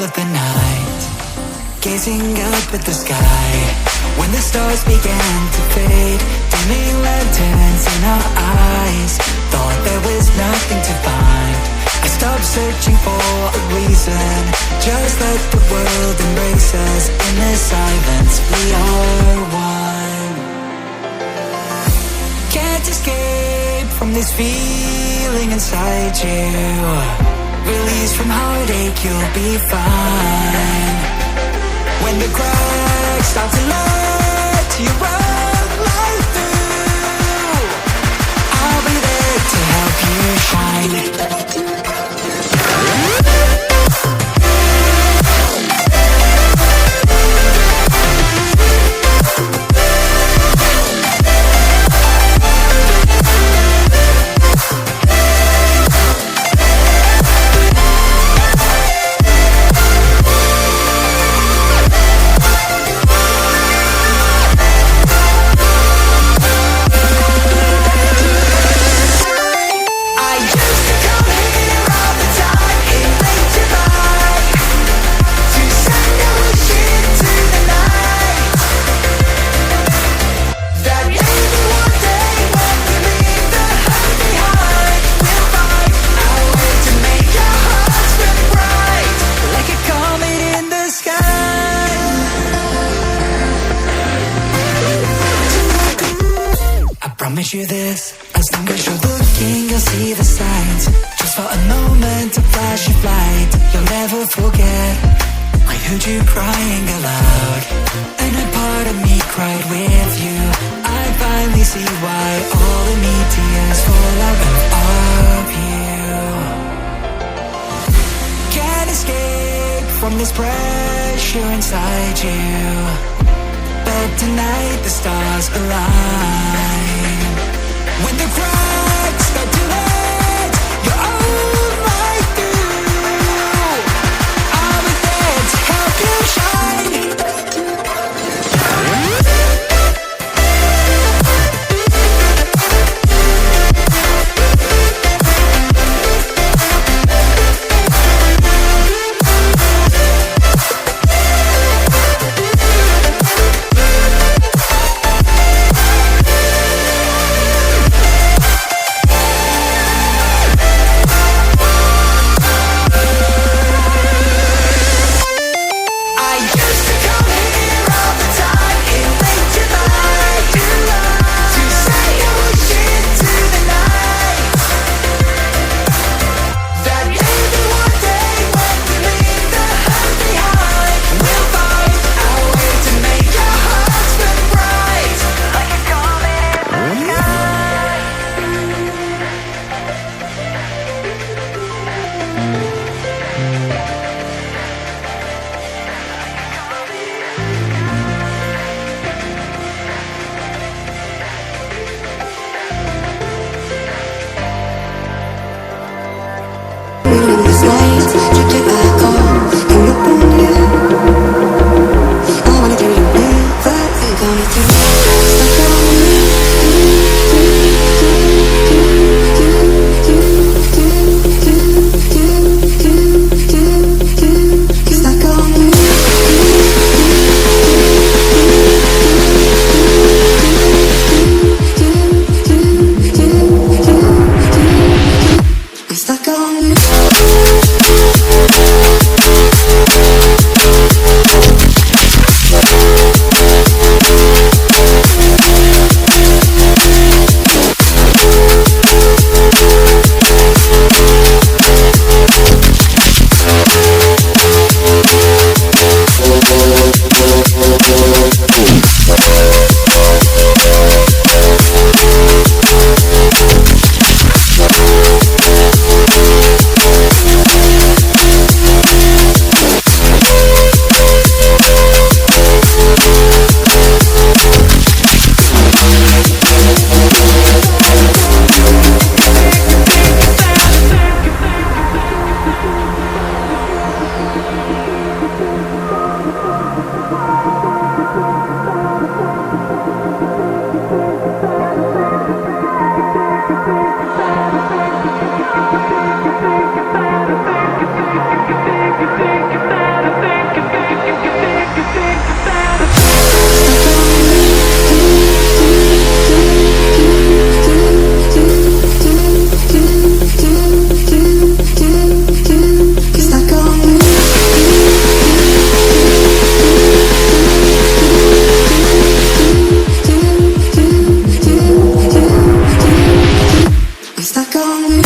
of the night, gazing up at the sky, when the stars began to fade, dimming lanterns in our eyes, thought there was nothing to find. I stopped searching for a reason, just let the world embrace us. In the silence, we are one. Can't escape from this feeling inside you. Release from heartache, you'll be fine. When the cracks start to let you run right through, I'll be there to help you shine. Promise you this, as long as you're looking, you'll see the signs. Just for a moment, a flash of light, you'll never forget. I heard you crying aloud, and a part of me cried with you. I finally see why all the need tears fall out of you. Can't escape from this pressure inside you, but tonight the stars align. When the cracks start to let you all right through, I'll be there to help you shine. stuck on you.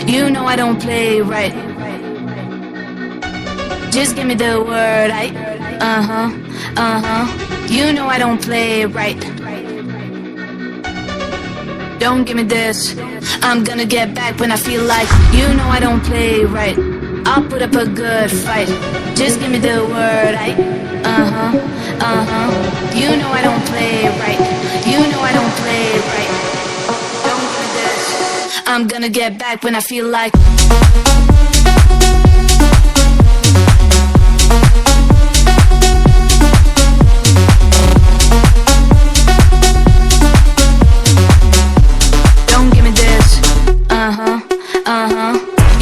You know I don't play right. Just give me the word, You know I don't play right. Don't give me this. I'm gonna get back when I feel like. You know I don't play right. I'll put up a good fight. Just give me the word, You know I don't play right. You know I don't play right. Don't give me this. I'm gonna get back when I feel like.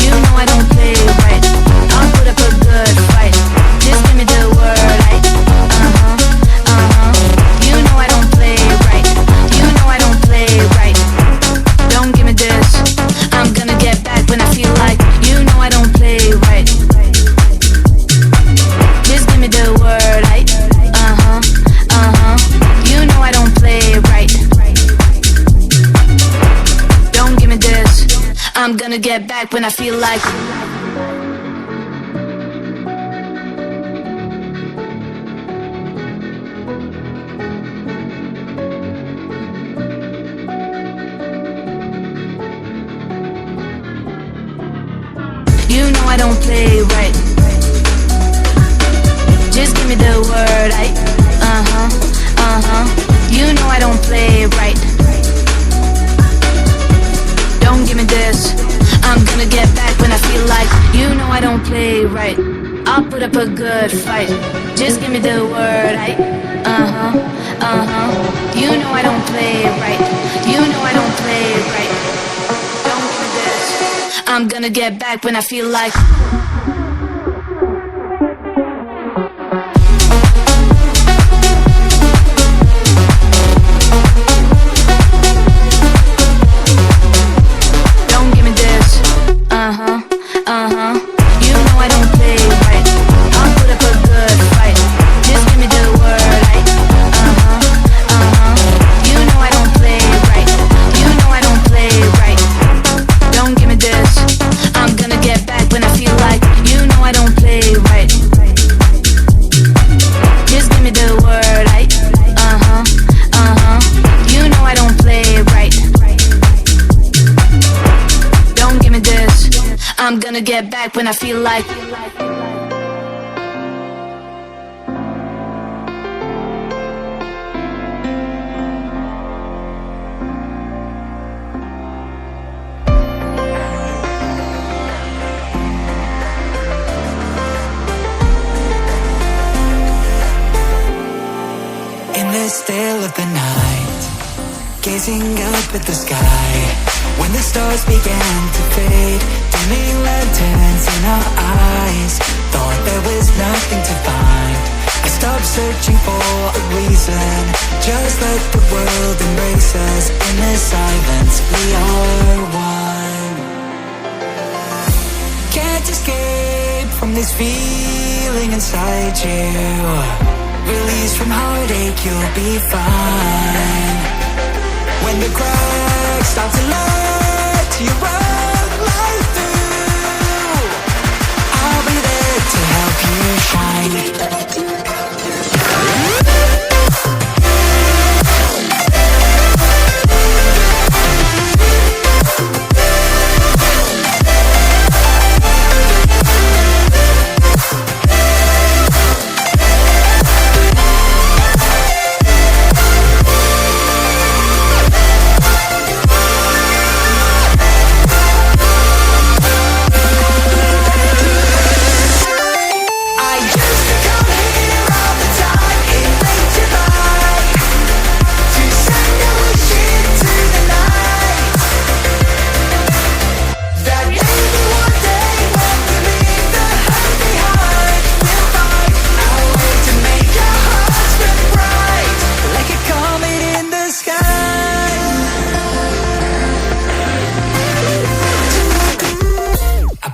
You know I don't play right. I'll put up a good fight. Just give me the word, You know I don't play right. You know I don't play right. Don't give me this. I'm gonna get back when I feel like. You know I don't play right. Just give me the word, You know I don't play right. Don't give me this. I'm gonna get back when I feel like. You know I don't play right. Just give me the word, You know I don't play right. Don't give me this. I'm gonna get back when I feel like. You know I don't play right. I'll put up a good fight. Just give me the word, You know I don't play right. You know I don't play right. Don't give me this. I'm gonna get back when I feel like. You know I don't play right. I'll put up a good fight. Just give me the word, You know I don't play right. You know I don't play right. Don't give me this. I'm gonna get back when I feel like. You know I don't play right. Just give me the word, You know I don't play right. Don't give me this. I'm gonna get back when I feel like. In the still of the night, gazing up at the sky, when the stars began to fade, dimming lanterns in our eyes, thought there was nothing to find. I stopped searching for a reason, just let the world embrace us. In the silence we are one. can't escape from this feeling inside you. Release from heartache, you'll be fine. When the cracks start to let you run right through, I'll be there to help you shine.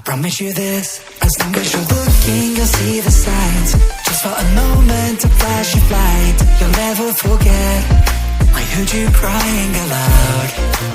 Promise you this, as long as you're looking, you'll see the signs. Just for a moment, a flash of light, you'll never forget. I heard you crying aloud.